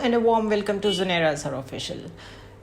and a warm welcome to Zunaira Azhar Official.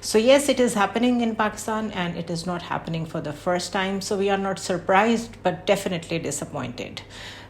So yes, it is happening in Pakistan and it is not happening for the first time. So we are not surprised but definitely disappointed.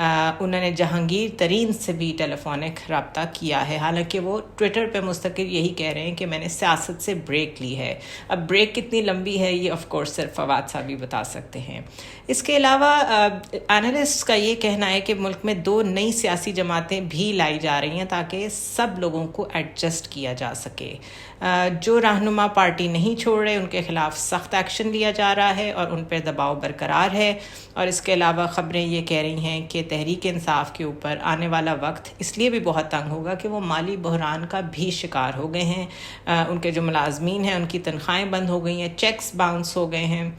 انہوں نے جہانگیر ترین سے بھی ٹیلی فونک رابطہ کیا ہے، حالانکہ وہ Twitter پہ مستقل یہی کہہ رہے ہیں کہ میں نے سیاست سے بریک لی ہے۔ اب بریک کتنی لمبی ہے یہ آف کورس صرف فواد صاحب ہی بتا سکتے ہیں۔ اس کے علاوہ اینالسٹ کا یہ کہنا ہے کہ ملک میں 2 نئی سیاسی جماعتیں بھی لائی جا رہی ہیں تاکہ سب لوگوں کو ایڈجسٹ کیا جا سکے۔ جو رہنما پارٹی نہیں چھوڑ رہے ان کے خلاف سخت ایکشن لیا جا رہا ہے اور ان پہ دباؤ برقرار ہے۔ اور اس کے علاوہ خبریں یہ کہہ رہی ہیں کہ تحریک انصاف کے اوپر آنے والا وقت اس لیے بھی بہت تنگ ہوگا کہ وہ مالی بحران کا بھی شکار ہو گئے ہیں۔ ان کے جو ملازمین ہیں ان کی تنخواہیں بند ہو گئی ہیں، چیکس باؤنس ہو گئے ہیں،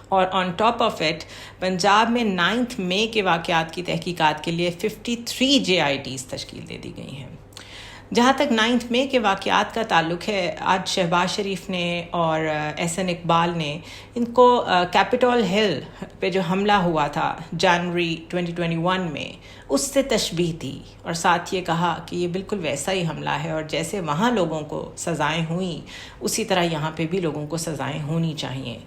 اور on top of it Punjab میں 9 مئی کے واقعات کی تحقیقات کے لیے 53 JITs تشکیل دے دی گئی ہیں۔ جہاں تک 9 مئی کے واقعات کا تعلق ہے، آج شہباز شریف نے اور احسن اقبال نے ان کو کیپٹول ہل پہ جو حملہ ہوا تھا جنوری 2021 میں اس سے تشبیہ دی، اور ساتھ یہ کہا کہ یہ بالکل ویسا ہی حملہ ہے، اور جیسے وہاں لوگوں کو سزائیں ہوئیں اسی طرح یہاں پہ بھی لوگوں کو سزائیں ہونی چاہیے۔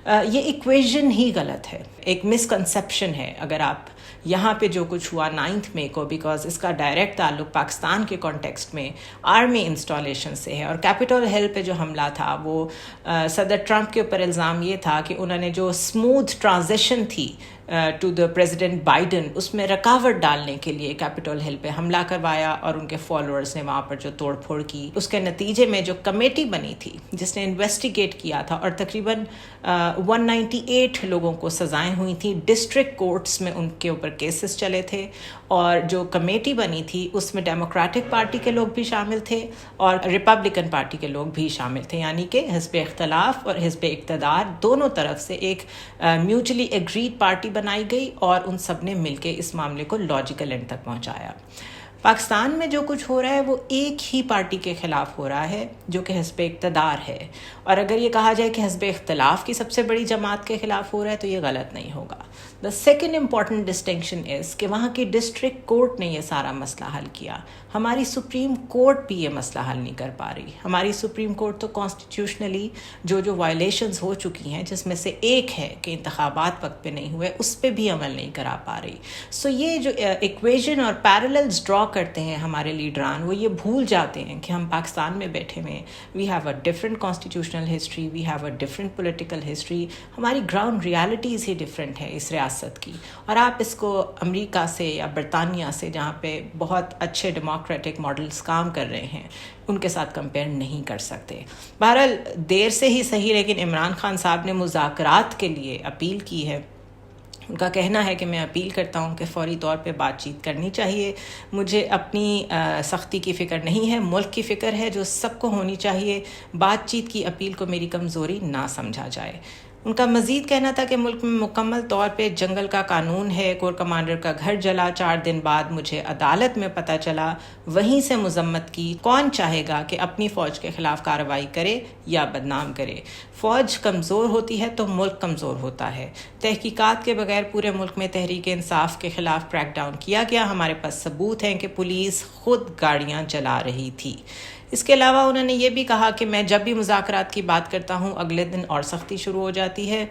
یہ ایکویژن ہی غلط ہے، ایک مسکنسیپشن ہے اگر آپ یہاں پہ جو کچھ ہوا 9 مئی کو، بیکاز اس کا ڈائریکٹ تعلق پاکستان کے کانٹیکسٹ میں آرمی انسٹالیشن سے ہے، اور کیپٹول ہل پہ جو حملہ تھا وہ صدر ٹرمپ کے اوپر الزام یہ تھا کہ انہوں نے جو اسموتھ ٹرانزیشن تھی ٹو دا پریزیڈنٹ بائیڈن اس میں رکاوٹ ڈالنے کے لیے کیپٹول ہل پہ حملہ کروایا، اور ان کے فالوورز نے وہاں پر جو توڑ پھوڑ کی، اس کے نتیجے میں جو کمیٹی بنی تھی جس نے انویسٹیگیٹ کیا تھا، اور تقریباً 198 لوگوں کو سزائیں ہوئی تھیں، ڈسٹرکٹ کورٹس میں ان کے اوپر کیسز چلے تھے، اور جو کمیٹی بنی تھی اس میں ڈیموکریٹک پارٹی کے لوگ بھی شامل تھے اور ریپبلکن پارٹی کے لوگ بھی شامل تھے، یعنی کہ حزب اختلاف اور حزب اقتدار دونوں طرف سے ایک میوچلی ایگریڈ پارٹی بنائی گئی، اور ان سب نے مل کے اس معاملے کو لاجیکل اینڈ تک پہنچایا۔ پاکستان میں جو کچھ ہو رہا ہے وہ ایک ہی پارٹی کے خلاف ہو رہا ہے جو کہ حزب اقتدار ہے، اور اگر یہ کہا جائے کہ حزب اختلاف کی سب سے بڑی جماعت کے خلاف ہو رہا ہے تو یہ غلط نہیں ہوگا۔ The second important distinction is کہ وہاں کی ڈسٹرکٹ کورٹ نے یہ سارا مسئلہ حل کیا، ہماری سپریم کورٹ بھی یہ مسئلہ حل نہیں کر پا رہی۔ ہماری سپریم کورٹ تو کانسٹیٹیوشنلی جو وائلیشنز ہو چکی ہیں، جس میں سے ایک ہے کہ انتخابات وقت پہ نہیں ہوئے، اس پہ بھی عمل نہیں کرا پا رہی۔ سو یہ جو ایکویژن اور پیرللز ڈرا کرتے ہیں ہمارے لیڈران، وہ یہ بھول جاتے ہیں کہ ہم پاکستان میں بیٹھے ہوئے، we have a different constitutional history, we have a different political history, ہماری گراؤنڈ ریالٹیز ہی ڈفرینٹ ہے اس ریاست کی، اور آپ اس کو امریکہ سے یا برطانیہ سے جہاں پہ بہت اچھے ڈیموکریٹک ماڈلز کام کر رہے ہیں ان کے ساتھ کمپیئر نہیں کر سکتے۔ بہرحال دیر سے ہی صحیح، لیکن عمران خان صاحب نے مذاکرات کے لیے اپیل کی ہے۔ ان کا کہنا ہے کہ میں اپیل کرتا ہوں کہ فوری طور پہ بات چیت کرنی چاہیے، مجھے اپنی سختی کی فکر نہیں ہے، ملک کی فکر ہے جو سب کو ہونی چاہیے، بات چیت کی اپیل کو میری کمزوری نہ سمجھا جائے۔ ان کا مزید کہنا تھا کہ ملک میں مکمل طور پہ جنگل کا قانون ہے، کور کمانڈر کا گھر جلا، 4 دن بعد مجھے عدالت میں پتہ چلا، وہیں سے مذمت کی۔ کون چاہے گا کہ اپنی فوج کے خلاف کارروائی کرے یا بدنام کرے؟ فوج کمزور ہوتی ہے تو ملک کمزور ہوتا ہے۔ تحقیقات کے بغیر پورے ملک میں تحریک انصاف کے خلاف کریک ڈاؤن کیا گیا، ہمارے پاس ثبوت ہیں کہ پولیس خود گاڑیاں چلا رہی تھی۔ اس کے علاوہ انہوں نے یہ بھی کہا کہ میں جب بھی مذاکرات کی بات کرتا ہوں اگلے دن اور سختی شروع ہو جاتی ہے،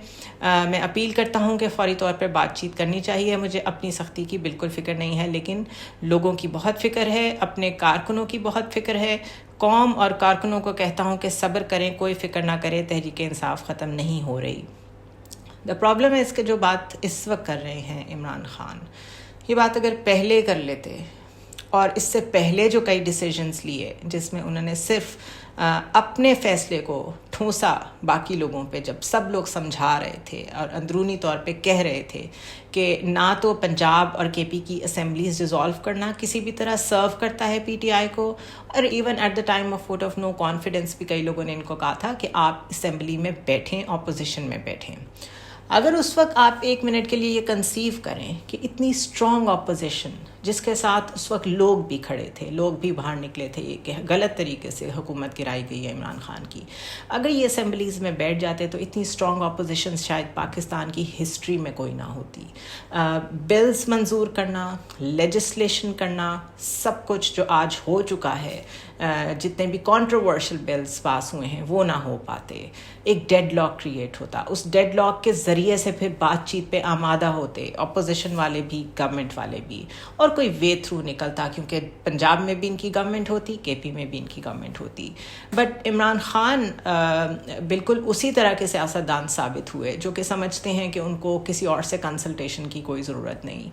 میں اپیل کرتا ہوں کہ فوری طور پر بات چیت کرنی چاہیے، مجھے اپنی سختی کی بالکل فکر نہیں ہے، لیکن لوگوں کی بہت فکر ہے، اپنے کارکنوں کی بہت فکر ہے۔ قوم اور کارکنوں کو کہتا ہوں کہ صبر کریں، کوئی فکر نہ کریں، تحریک انصاف ختم نہیں ہو رہی۔ دا پرابلم ہے اس کے جو بات اس وقت کر رہے ہیں عمران خان، یہ بات اگر پہلے کر لیتے، اور اس سے پہلے جو کئی ڈیسیجنز لیے جس میں انہوں نے صرف اپنے فیصلے کو ٹھونسا باقی لوگوں پہ، جب سب لوگ سمجھا رہے تھے اور اندرونی طور پہ کہہ رہے تھے کہ نہ تو پنجاب اور کے پی کی اسمبلیز ڈیزالو کرنا کسی بھی طرح سرو کرتا ہے پی ٹی آئی کو، اور even at the time of vote of no confidence بھی کئی لوگوں نے ان کو کہا تھا کہ آپ اسمبلی میں بیٹھیں، اپوزیشن میں بیٹھیں۔ اگر اس وقت آپ 1 منٹ کے لیے یہ کنسیو کریں کہ اتنی اسٹرانگ اپوزیشن جس کے ساتھ اس وقت لوگ بھی کھڑے تھے, لوگ بھی باہر نکلے تھے کہ غلط طریقے سے حکومت گرائی گئی ہے عمران خان کی. اگر یہ اسمبلیز میں بیٹھ جاتے تو اتنی اسٹرانگ اپوزیشن شاید پاکستان کی ہسٹری میں کوئی نہ ہوتی. بلز منظور کرنا, لیجسلیشن کرنا, سب کچھ جو آج ہو چکا ہے, جتنے بھی کانٹروورشل بلز پاس ہوئے ہیں وہ نہ ہو پاتے. ایک ڈیڈ لاک کریٹ ہوتا, اس ڈیڈ لاک کے ذریعے سے پھر بات چیت پہ آمادہ ہوتے اپوزیشن والے بھی, گورنمنٹ والے بھی, اور کوئی وے تھرو نکلتا, کیونکہ پنجاب میں بھی ان کی گورنمنٹ ہوتی, کے پی میں بھی ان کی گورنمنٹ ہوتی. بٹ عمران خان بالکل اسی طرح کے سیاستدان ثابت ہوئے جو کہ سمجھتے ہیں کہ ان کو کسی اور سے کنسلٹیشن کی کوئی ضرورت نہیں.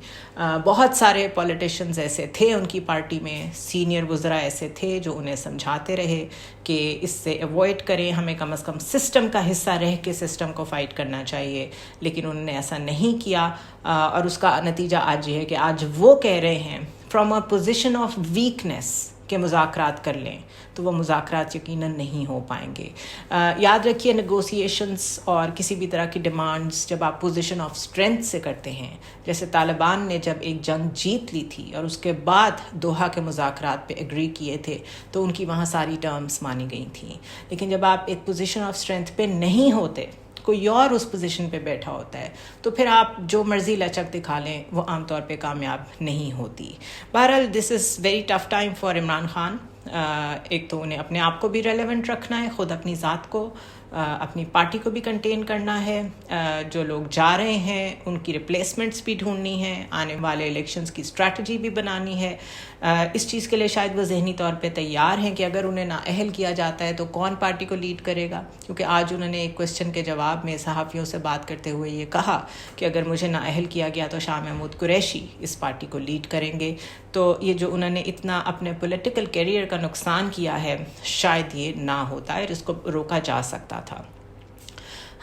بہت سارے پولیٹیشینز ایسے تھے ان کی پارٹی میں, سینئر وزراء ایسے تھے جو انہیں سمجھاتے رہے کہ اس سے ایوائڈ کریں, ہمیں کم از کم سسٹم کا حصہ رہ کے سسٹم کو فائٹ کرنا چاہیے, لیکن انہوں نے ایسا نہیں کیا. اور اس کا نتیجہ آج یہ ہے کہ آج وہ کہہ رہے ہیں from a position of weakness کہ مذاکرات کر لیں, تو وہ مذاکرات یقیناً نہیں ہو پائیں گے. یاد رکھیے نیگوسیشنز اور کسی بھی طرح کی ڈیمانڈز جب آپ پوزیشن آف اسٹرینتھ سے کرتے ہیں, جیسے طالبان نے جب ایک جنگ جیت لی تھی اور اس کے بعد دوحہ کے مذاکرات پہ ایگری کیے تھے تو ان کی وہاں ساری ٹرمز مانی گئی تھیں. لیکن جب آپ ایک پوزیشن آف اسٹرینتھ پہ نہیں ہوتے, کوئی اور اس پوزیشن پہ بیٹھا ہوتا ہے, تو پھر آپ جو مرضی لچک دکھا لیں وہ عام طور پہ کامیاب نہیں ہوتی. بہرحال this is very tough time for Imran Khan. ایک تو انہیں اپنے آپ کو بھی ریلیونٹ رکھنا ہے, خود اپنی ذات کو, اپنی پارٹی کو بھی کنٹین کرنا ہے, جو لوگ جا رہے ہیں ان کی ریپلیسمنٹس بھی ڈھونڈنی ہیں, آنے والے الیکشنز کی اسٹریٹجی بھی بنانی ہے. اس چیز کے لیے شاید وہ ذہنی طور پہ تیار ہیں کہ اگر انہیں نااہل کیا جاتا ہے تو کون پارٹی کو لیڈ کرے گا, کیونکہ آج انہوں نے ایک کوشچن کے جواب میں صحافیوں سے بات کرتے ہوئے یہ کہا کہ اگر مجھے نااہل کیا گیا تو شاہ محمود قریشی اس پارٹی کو لیڈ کریں گے. تو یہ جو انہوں نے اتنا اپنے پولیٹیکل کیریئر کا نقصان کیا ہے, شاید یہ نہ ہوتا ہے اور اس کو روکا جا سکتا تھا.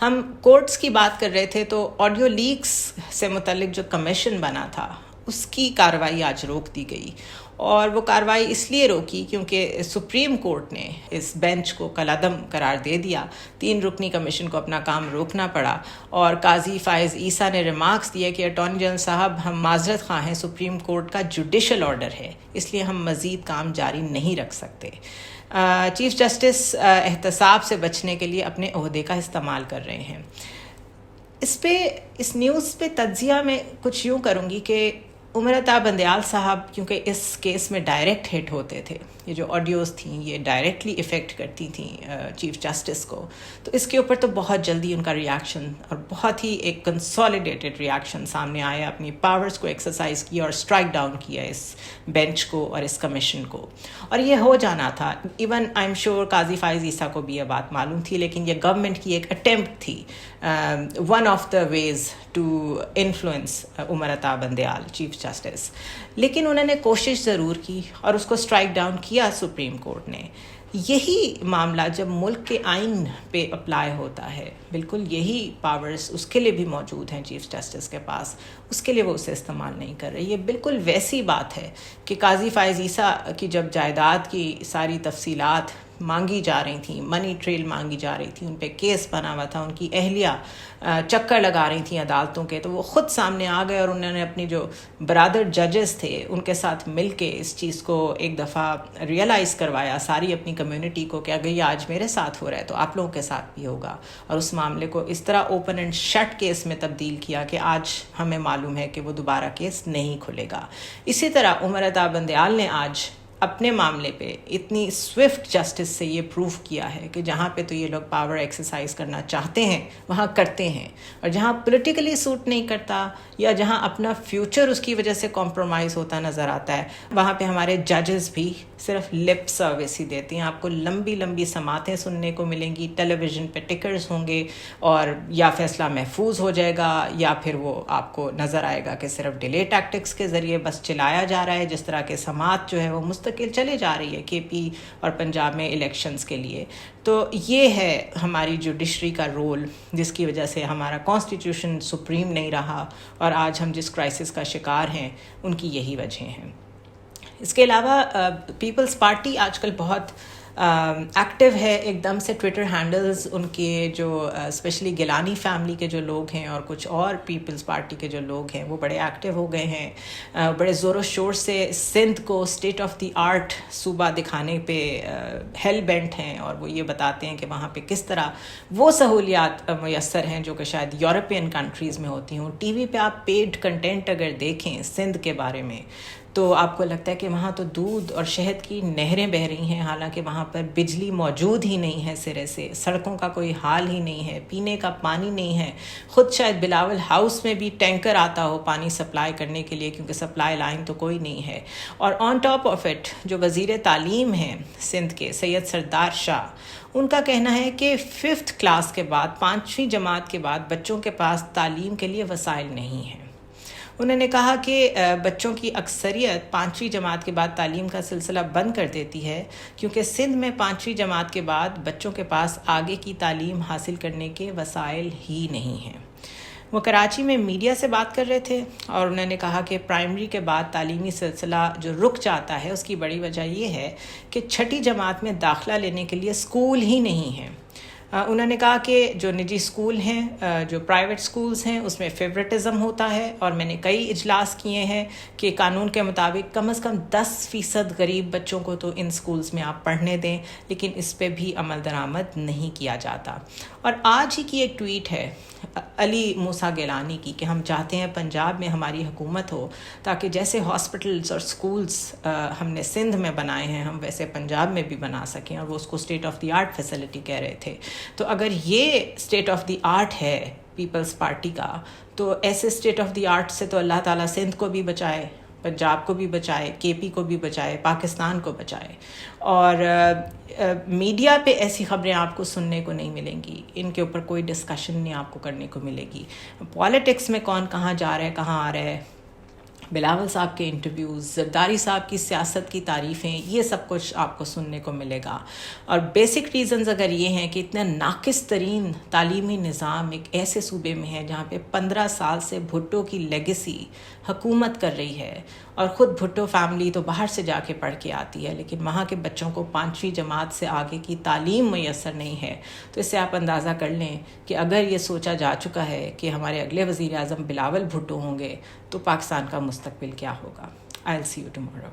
ہم کورٹس کی بات کر رہے تھے تو آڈیو لیکس سے متعلق جو کمیشن بنا تھا اس کی کارروائی آج روک دی گئی, اور وہ کارروائی اس لیے روکی کیونکہ سپریم کورٹ نے اس بینچ کو کالعدم قرار دے دیا. 3 رکنی کمیشن کو اپنا کام روکنا پڑا, اور قاضی فائز عیسیٰ نے ریمارکس دیا کہ اٹارنی جنرل صاحب ہم معذرت خواہ ہیں, سپریم کورٹ کا جوڈیشل آرڈر ہے, اس لیے ہم مزید کام جاری نہیں رکھ سکتے. چیف جسٹس احتساب سے بچنے کے لیے اپنے عہدے کا استعمال کر رہے ہیں. اس نیوز پہ تجزیہ میں کچھ یوں کروں گی کہ عمر عطا بندیال صاحب کیونکہ اس کیس میں ڈائریکٹ ہٹ ہوتے تھے, یہ جو آڈیوز تھیں یہ ڈائریکٹلی افیکٹ کرتی تھیں چیف جسٹس کو, تو اس کے اوپر تو بہت جلدی ان کا ریاکشن اور بہت ہی ایک کنسالیڈیٹڈ ریاکشن سامنے آیا, اپنی پاورز کو ایکسرسائز کیا اور اسٹرائک ڈاؤن کیا اس بینچ کو اور اس کمیشن کو. اور یہ ہو جانا تھا, ایون آئی ایم شیور قاضی فائز عیسیٰ کو بھی یہ بات معلوم تھی, لیکن یہ گورنمنٹ کی ایک اٹیمپٹ تھی, one of the ways to influence Umar Ata Bandial chief justice. لیکن انہوں نے کوشش ضرور کی اور اس کو اسٹرائک ڈاؤن کیا سپریم کورٹ نے. یہی معاملہ جب ملک کے آئین پہ اپلائی ہوتا ہے, بالکل یہی پاورز اس کے لیے بھی موجود ہیں چیف جسٹس کے پاس, اس کے لیے وہ اسے استعمال نہیں کر رہے. یہ بالکل ویسی بات ہے کہ قاضی فائز عیسیٰ کی جب جائیداد کی ساری تفصیلات مانگی جا رہی تھیں, منی ٹریل مانگی جا رہی تھی, ان پہ کیس بنا ہوا تھا, ان کی اہلیہ چکر لگا رہی تھیں عدالتوں کے, تو وہ خود سامنے آ گئے اور انہوں نے اپنی جو برادر ججز تھے ان کے ساتھ مل کے اس چیز کو ایک دفعہ ریئلائز کروایا ساری اپنی کمیونٹی کو کہ اگر یہ آج میرے ساتھ ہو رہا ہے تو آپ لوگوں کے ساتھ بھی ہوگا, اور اس معاملے کو اس طرح اوپن اینڈ شٹ کیس میں تبدیل کیا کہ آج ہمیں معلوم ہے کہ وہ دوبارہ کیس نہیں کھلے گا. اسی طرح عمر عطا بندیال نے آج اپنے معاملے پہ اتنی سوئفٹ جسٹس سے یہ پروف کیا ہے کہ جہاں پہ تو یہ لوگ پاور ایکسرسائز کرنا چاہتے ہیں وہاں کرتے ہیں, اور جہاں پولیٹیکلی سوٹ نہیں کرتا یا جہاں اپنا فیوچر اس کی وجہ سے کمپرومائز ہوتا نظر آتا ہے, وہاں پہ ہمارے ججز بھی صرف لپ سروس ہی دیتے ہیں. آپ کو لمبی لمبی سماعتیں سننے کو ملیں گی, ٹیلی ویژن پہ ٹکرز ہوں گے, اور یا فیصلہ محفوظ ہو جائے گا یا پھر وہ آپ کو نظر آئے گا کہ صرف ڈیلے ٹیکٹکس کے ذریعے بس چلایا جا رہا ہے, جس طرح کے سماعت جو ہے وہ مستقل چلے جا رہی ہے کے پی اور پنجاب میں الیکشنز کے لیے. تو یہ ہے ہماری جوڈیشری کا رول, جس کی وجہ سے ہمارا کانسٹیٹیوشن سپریم نہیں رہا, اور آج ہم جس کرائسس کا شکار ہیں ان کی یہی وجہ ہیں. اس کے علاوہ پیپلز پارٹی آج کل بہت ایکٹیو ہے ایک دم سے. ٹویٹر ہینڈلز ان کے جو اسپیشلی گیلانی فیملی کے جو لوگ ہیں اور کچھ اور پیپلز پارٹی کے جو لوگ ہیں وہ بڑے ایکٹیو ہو گئے ہیں. بڑے زور و شور سے سندھ کو اسٹیٹ آف دی آرٹ صوبہ دکھانے پہ ہیل بینٹ ہیں, اور وہ یہ بتاتے ہیں کہ وہاں پہ کس طرح وہ سہولیات میسر ہیں جو کہ شاید یورپین کنٹریز میں ہوتی ہوں. ٹی وی پہ آپ پیڈ کنٹینٹ اگر دیکھیں سندھ کے بارے میں تو آپ کو لگتا ہے کہ وہاں تو دودھ اور شہد کی نہریں بہہ رہی ہیں, حالانکہ وہاں پر بجلی موجود ہی نہیں ہے سرے سے, سڑکوں کا کوئی حال ہی نہیں ہے, پینے کا پانی نہیں ہے. خود شاید بلاول ہاؤس میں بھی ٹینکر آتا ہو پانی سپلائی کرنے کے لیے, کیونکہ سپلائی لائن تو کوئی نہیں ہے. اور آن ٹاپ آف اٹ جو وزیر تعلیم ہیں سندھ کے سید سردار شاہ, ان کا کہنا ہے کہ 5th کلاس کے بعد 5ویں جماعت کے بعد بچوں کے پاس تعلیم کے لیے وسائل نہیں ہیں. انہوں نے کہا کہ بچوں کی اکثریت 5ویں جماعت کے بعد تعلیم کا سلسلہ بند کر دیتی ہے, کیونکہ سندھ میں 5ویں جماعت کے بعد بچوں کے پاس آگے کی تعلیم حاصل کرنے کے وسائل ہی نہیں ہیں. وہ کراچی میں میڈیا سے بات کر رہے تھے اور انہوں نے کہا کہ پرائمری کے بعد تعلیمی سلسلہ جو رک جاتا ہے اس کی بڑی وجہ یہ ہے کہ 6ٹھی جماعت میں داخلہ لینے کے لیے اسکول ہی نہیں ہیں. انہوں نے کہا کہ جو نجی اسکول ہیں, جو پرائیویٹ اسکولز ہیں, اس میں فیوریٹزم ہوتا ہے, اور میں نے کئی اجلاس کیے ہیں کہ قانون کے مطابق کم از کم 10% غریب بچوں کو تو ان اسکولز میں آپ پڑھنے دیں, لیکن اس پہ بھی عمل درآمد نہیں کیا جاتا. اور آج ہی کی ایک ٹویٹ ہے علی موسیٰ گیلانی کی کہ ہم چاہتے ہیں پنجاب میں ہماری حکومت ہو تاکہ جیسے ہاسپٹلز اور سکولز ہم نے سندھ میں بنائے ہیں ہم ویسے پنجاب میں بھی بنا سکیں, اور وہ اس کو state of the art facility کہہ رہے تھے. تو اگر یہ اسٹیٹ آف دی آرٹ ہے پیپلز پارٹی کا, تو ایسے اسٹیٹ آف دی آرٹ سے تو اللہ تعالیٰ سندھ کو بھی بچائے, پنجاب کو بھی بچائے, کے پی کو بھی بچائے, پاکستان کو بچائے. اور میڈیا پہ ایسی خبریں آپ کو سننے کو نہیں ملیں گی, ان کے اوپر کوئی ڈسکشن نہیں آپ کو کرنے کو ملے گی. پالیٹکس میں کون کہاں جا رہا ہے کہاں آ رہا ہے, بلاول صاحب کے انٹرویوز, زرداری صاحب کی سیاست کی تعریفیں, یہ سب کچھ آپ کو سننے کو ملے گا. اور بیسک ریزنز اگر یہ ہیں کہ اتنا ناقص ترین تعلیمی نظام ایک ایسے صوبے میں ہے جہاں پہ 15 سال سے بھٹو کی لیگیسی حکومت کر رہی ہے, اور خود بھٹو فیملی تو باہر سے جا کے پڑھ کے آتی ہے, لیکن وہاں کے بچوں کو 5ویں جماعت سے آگے کی تعلیم میسر نہیں ہے. تو اس سے آپ اندازہ کر لیں کہ اگر یہ سوچا جا چکا ہے کہ ہمارے اگلے وزیر اعظم بلاول بھٹو ہوں گے تو پاکستان کا مستقبل کیا ہوگا. I'll see you tomorrow.